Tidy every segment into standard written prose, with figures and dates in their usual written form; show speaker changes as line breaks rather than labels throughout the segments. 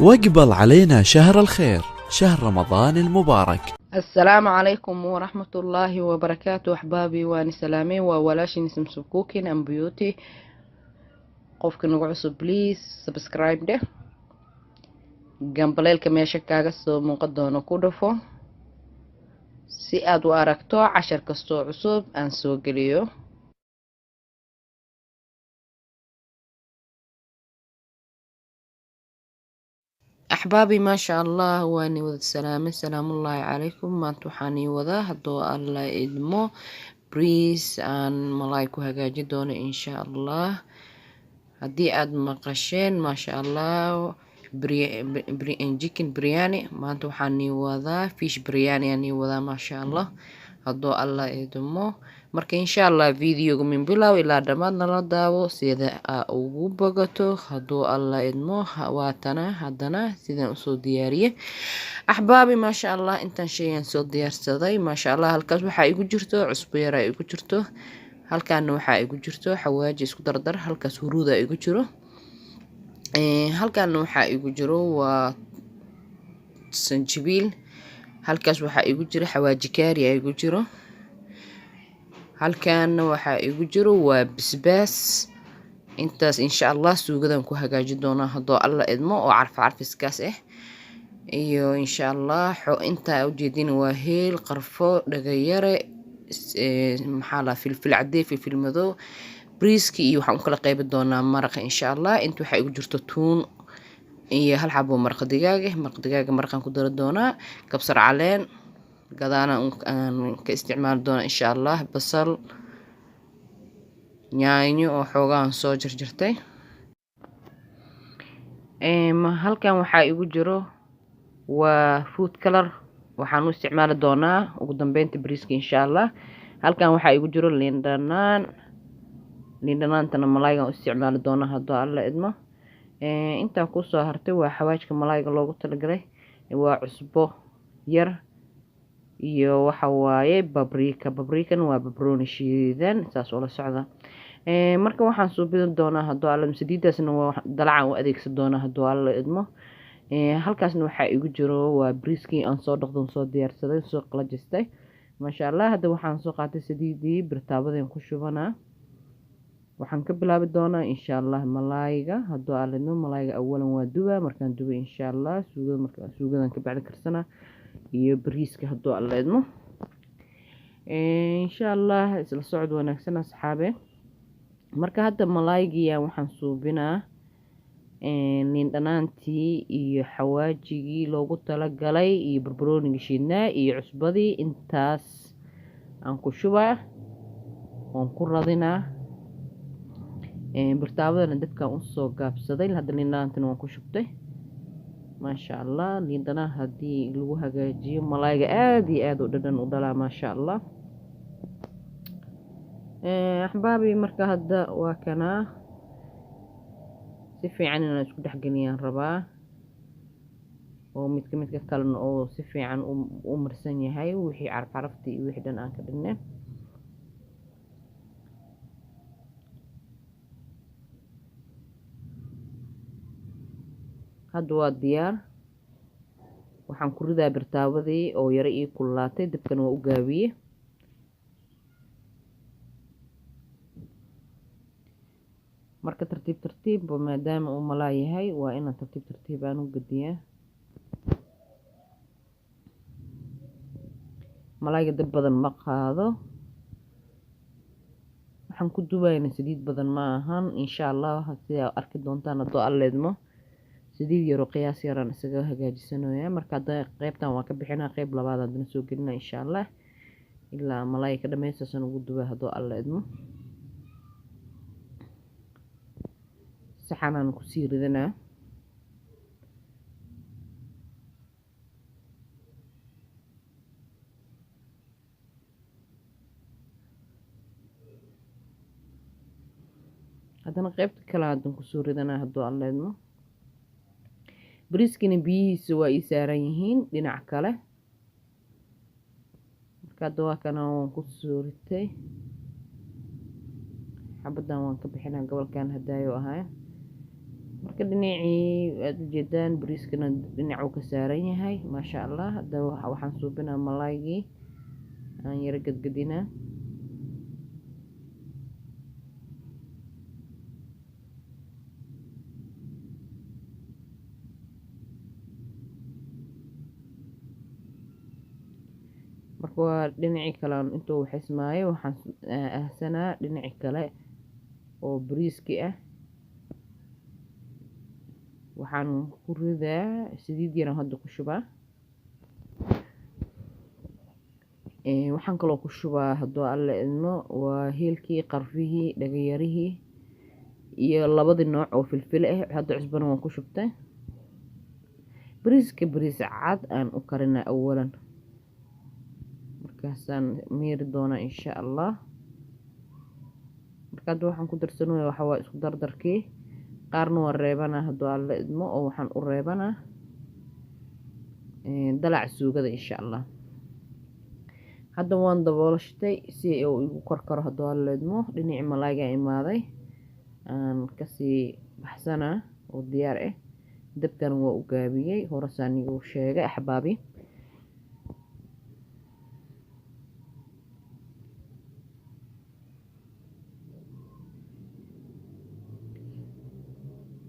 واقبل علينا شهر الخير، شهر رمضان المبارك.
السلام عليكم ورحمة الله وبركاته أحبابي وأنا سلامي وولاشي نسم سكوكين أم بيوتي قفك نقعصو بليز سبسكرايب ده جنبليلك ميشا كاغسو منقدونو كودفو si aad u aragto cashar kastoo cusub aan soo geliyo. أحبابي ما شاء الله واني وذ السلامة سلام الله عليكم ما توحاني وذا هدو الله إدمو بريس عن ملايكو هجاجي دون إن شاء الله هدي أد مقشين ما شاء الله جيكن برياني ما توحاني وذا فيش برياني يعني وذا ما شاء الله هدو الله إدمو marka insha Allah videoga min bilow ilaa dhamaadna la daawo sida ugu bogato haduu alla idmo waatana hadana sidaan usoo diyaariyay axbaabi ma sha Allah intaan shaygan soo diyaarsaday ma sha Allah halkaas waxa igu jirto cusbo yar ay igu jirto halkaan waxa igu jirto xawaaji isku dardar halkaas huruud ay igu jiro halkaan waxa igu jiro waa sanjabiil halkaas waxa igu jiro xawaaji kaari ay igu jiro halkaan waxa igu jiro waa basbaas intaas insha Allah suugadan ku hagaajin doona hadoo alla idmo oo carfiskaas iyo insha Allah inta u jeedin waa heel qarfo dhagayare maxaa la filfil cadee filfil madow briiski iyo waxaan kala qayb doonaa maraq insha Allah inta waxa igu jirto tuun iyo hal xabo maraq digaaga maraqan ku daro doona kabsar caleen قدانا كاستعمال دون إن شاء الله بصل نيانيو أو حوغان سو جرجرتي ما هل كان وحا إيجو جرو وفود كلر وحانو استعمال دونا وقدام بين بريسكي إن شاء الله هل كان وحا إيجو جرو ليندانان تنا ملايقا استعمال دونا هدو الله إدما انتا كوسو هرتي وحواجك ملايقا لوغو تلقري وعصبو ير iyo waxa waaye babrikan waa babrooni shiidan saas oo la socda marka waxaan soo bidin doonaa hadoo alla saliidaasna waa dalacan u adeegsan doonaa hadoo alla idmo halkaasna waxa igu jiro waa briiskii aan soo dhaqdan soo diyaarsaday soo qalajistay ma sha Allah hada waxaan soo qaatay saliidii birtaabadeen ku shubanaa waxaan ka bilaabi doonaa insha Allah malaayga hadoo alla idmo malaayga awalan waa duba markaan duba insha Allah suugadan ka bacda karsana iyo bariiska hadoo alla idmo insha Allah isla socod wanaagsan asxaabe marka hadda malaaygiya waxaan suubinaa nin dhanaantii iyo xawaajigii loogu tala galay iyo barbarooniga shiidnaa iyo cusbadii intaas aan ku shubaa oon ku radinaa birtaabadana dadkaan u soo gaabsaday hadda nin dhanaantina waan ku shubtay ما شاء الله ليندنا هدي لو هجاجي ملايقة آدي آدو ددن ودلا ما شاء الله أحبابي مركا هدا وكنا سفي عننا نسكو دحقنيان ربا ومتك كالن أو سفي عن مرسانيا هاي وحي عرفتي وحدان آنك دنين hadda waa diyaar waxaan ku ridaa birtaabadii oo yara ii kululaatay dabkan waa u gaabiye marka tartiib maadaama uu malaa yahay waa inaan tartiib aan u gadiyaa malaayga dab badan ma qaado waxaan ku dubaynaa saliid badan ma ahan insha Allah sidaa arki doontaan hadoo alla idmo sidii yaro qiyaas yaraan isaga hagaajisanayaa marka hadda qaybtan waan ka bixinaa qayb labaad hadana soo gelinaa insha Allah ilaa malaayga ka dhameysaysan ugu dubaa hadoo alla idmo saxanaan ku sii ridanaa hadana qaybta kale hadaan ku soo ridanaa hadoo alla idmo bariiskina biyihiisa waa ii saaran yihiin dhinac kale marka hadda waa kana waan ku soo ritay xabadan waan ka bixinaa gobolkan hadaayo ahaa marka dhinacii aad ujeedaan bariiskana dhinacuu ka saaran yahay maasha allah. Hadda waxaan suubinaa malaygii aan yara gadgadinaa. marka waa dhinacii kale intuu xismaayo waxaan ahsanaa dhinacii kale oo bariiskii ah. waxaan ku ridaa saliid yaraan hadda ku shubaa. waxaan kaloo ku shubaa hadduu alle idmo waa heelkii, qarfihii, dhagayarihii iyo labadii nooc oo filfil ah. hadda cusbana waan ku shubtay. bariiska bariis cad aan u karinaa awalan, markaasaan miiri doonaa insha allah. marka hadda waxaan ku darsanaya waxaa waa isku dardarkii. qaarna waan reebanaa hadduu alle idmo oo waxaan u reebanaa dalac suugada insha allah. hadda waan daboolashtay si uu igu korkaro hadduu alle idmo. dhinacii malaayga imaaday aan kasii baxsanaa oo diyaar ah. dabkan waa u gaabiyey horasaan igu sheegay axbaabi.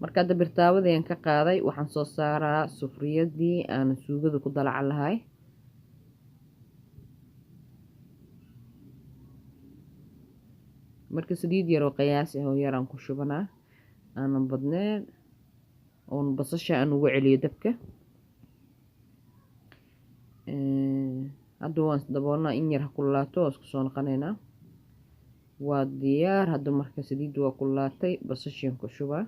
marka hadda birtaawadii aan ka qaaday waxaan soo saaraa sufriyadii aan suugada ku dalaca lahay. marka saliid yaroo qiyaas ah oo yaraan ku shubanaa, aanan badneen, oon basasha aan ugu celiyo dabka. hadda waan daboolnaa in yar ha kululaato oo isku soo noqonaynaa. waa diyaar. hadda marka saliiddu waa kululaatay, basashiin ku shubaa.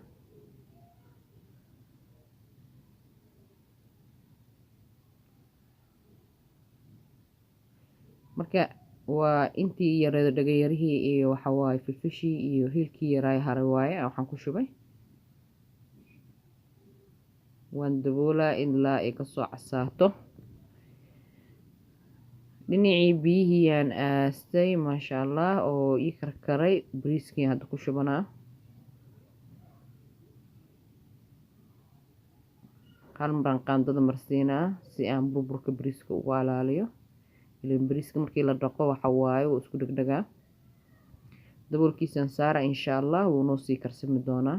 marka waa intii yareedo dhagayarihii iyo waxa waaye filfishii iyo hilkii yaraay haray waaye waxaan ku shubay. waan daboolaa ilaa ay kasoo casaato. dhinacii biyihii aan aastay maasha allah oo ii karkaray. bariiskii hadda ku shubanaa. hal maraan qaandada marsiinaa si aan burburka bariiska ugu alaaliyo. ileen bariiska markii la dhaqo waxa waaye wuu isku dhegdhegaa. daboolkiisaan saara insha allah wuu noo sii karsami doonaa.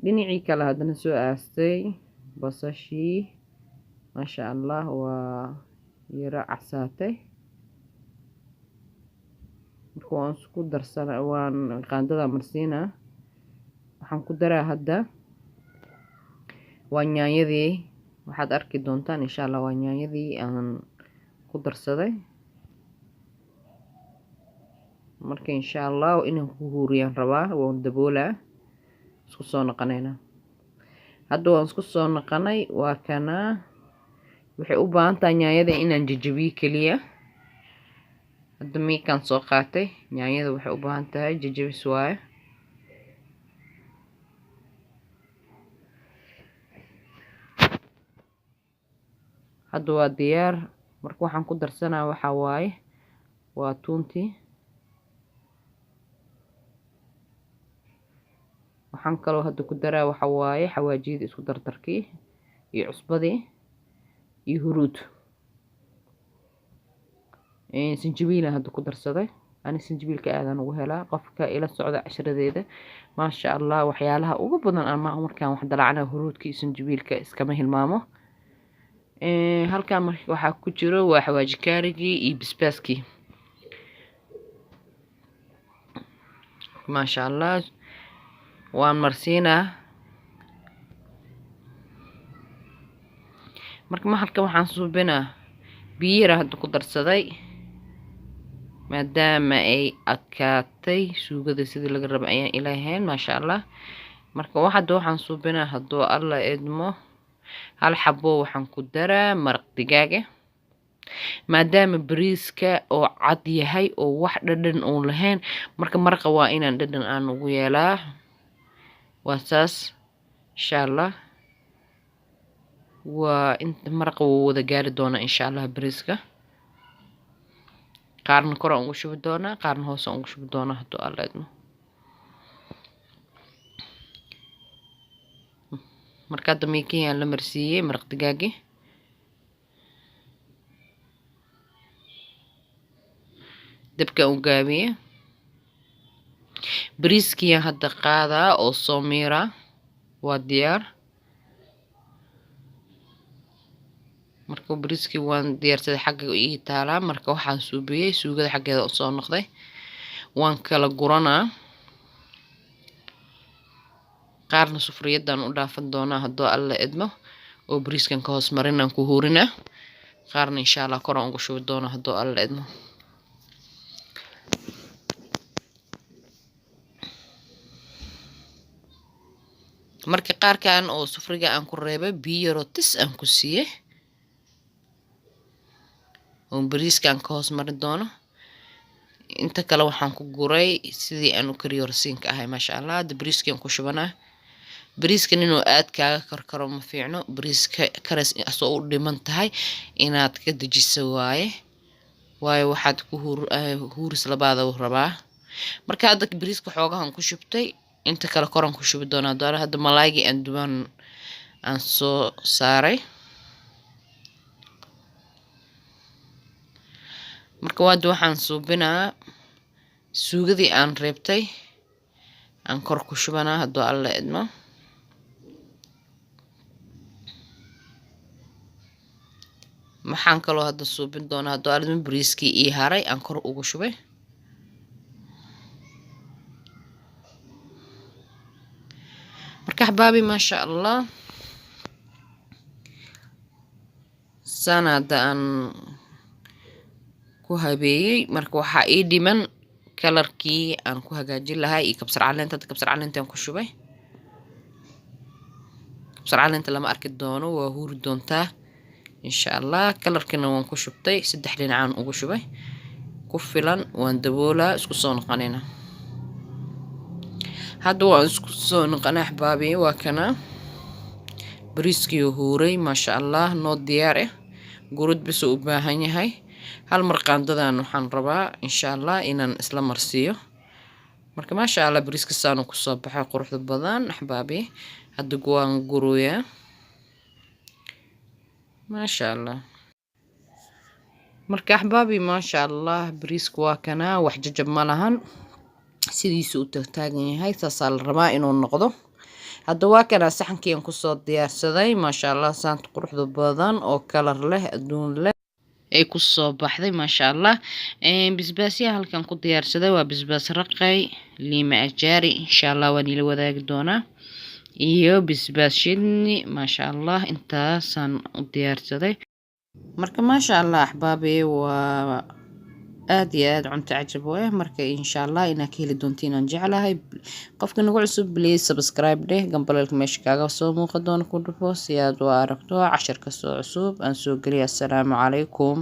dhinacii kale haddana soo aastay basashii maasha allah waa yara casaatay. marka waan isku darsana, waan qaandada marsiinaa. waxaan ku daraa hadda waa yaanyadii. waxaad arki doontaan insha allah waa yaanyadii aan ku darsaday. marka insha allah inaan ku huuriyaan rabaa. waan daboolaa. isku soo noqonaynaa. hadda waan isku soo noqonay. waa kanaa. waxay u baahan tahay yaanyada inaan jajabiyo keliya. hadda miikaan soo qaatay. yaanyada waxay u baahan tahay jajabis waaye. hadda waa diyaar. marka waxaan ku darsanaa waxaa waaye waa tuuntii. waxaan kaloo hadda ku daraa waxa waaye xawaajiyada isku dardarkii iyo cusbadii iyo huruud. sinjibiilaan hadda ku darsaday. ani sinjibiilka aadaan ugu helaa. qofka ila socda cashiradeeda maasha allah waxyaalaha ugu badan ama markaan wax dalacna huruudka iyo sinjibiilka iskama hilmaamo. halkaan marka waxaa ku jiro waa xawaaji kaarigii iyo basbaaskii maasha allah. waan marsiinaa. marka halkan waxaan suubinaa biyo yar hadda ku darsaday maadaama ay adkaatay suugada sidii laga rabo ayaan ilaahayn maasha allah. marka hadda waxaan suubinaa hadduu alla idmo hal xabo waxaan ku daraa maraq digaaga. maadaama bariiska oo cad yahay oo wax dhadhan uun lahayn, marka maraqa waa inaan dhadhan aan ugu yeelaa. waa saas insha allah. waa inta maraqa wuu wada gaari doonaa insha allah bariiska. qaarna kor aan ugu shubi doonaa, qaarna hoos aan ugu shubi doonaa hadduu alla idmo. marka hadda miikiyaan la marsiiyey maraq digaagii dabka u gaabiye bariiskii hadda qaadaa oo soo miira waa diyaar marka bariiskii waan diyaarsaday xagga ii taalaa marka waxaan suubiyey suugada xaggeeda soo noqday waan kala guranaa qaarna sufriyadan u dhaafan doonaa haddoo alla idmo oo bariiskan ka hoos marinaan ku huurina qaarna insha Allah koraan ugu shubi doonaa haddoo alla idmo marka qaarkan oo sufriga aan ku reebay biyo yar oo tis aan ku siiyey oo bariiskan ka hoos marin doono inta kale waxaan ku guray sidii aan u kariyo rasiinka ahay maasha Allah hadda bariiskan ku shubanaa bariiskan inuu aad kaaga karkaro ma fiicno bariiska karas asoo u dhiman tahay inaad ka dejiso waaye waxaad ku huuris labaada u rabaa marka hadda bariiska xoogahan ku shubtay inta kale koran ku shubi doonaa doona hadda malaaygi aan duban aan soo saaray marka waxaan suubinaa suugadii aan reebtay aan kor ku shubanaa haddoo alla idmo maxaan kaloo hadda suubin doonaa haddoo alla idmo bariiskii ii haray aan kor ugu shubay marka xabaabi maasha Allah sanada aan ku habeeyey marka waxaa ii dhiman kalarkii aan ku hagaajin lahaa iyo kabsar caleenta aan ku shubay kabsar caleenta lama arki doono waa huuri doontaa insha Allah kalarkina waan ku shubtay 3 dhinacaan ugu shubay ku filan waan daboolaa isku soo noqonayna hadda waan isku soo noqonaa xabaabi waa kana bariiskii huuray maasha Allah noo diyaar ah gurud bis u baahan yahay hal mar qaandadan waxaan rabaa insha Allah inaan isla marsiyo marka maasha Allah bariiska saan ku soo baxay quruxda badan xabaabi hadda waan guruyaa maasha Allah marka xabaabi maasha Allah bariisku waa kana wax jajab ma lahan sidiisu u taagan yahay saasa la rabaa inuu noqdo hadda waa kana saxankii aan ku soo diyaarsaday maasha Allah saanta quruxda badan oo kalar leh aduun leh ay ku soo baxday maasha Allah bisbaasya halkan ku diyaarsaday waa bisbaas raqay liima ajaari insha Allah waan ila wadaagi doonaa iyo bisbaas shidni maasha Allah intaasaan u diyaarsaday marka maasha Allah axbaabi waa aad iyo aad cunto cajab ah marka insha Allah ina ka heli doontiin aan jeclahay qofka nagu cusub please subscribe dheh gambalelka meesha kaaga soo muuqdo doona ku dhufo si aad u aragto casharka soo cusub aan soo geliyo assalaamu calaykum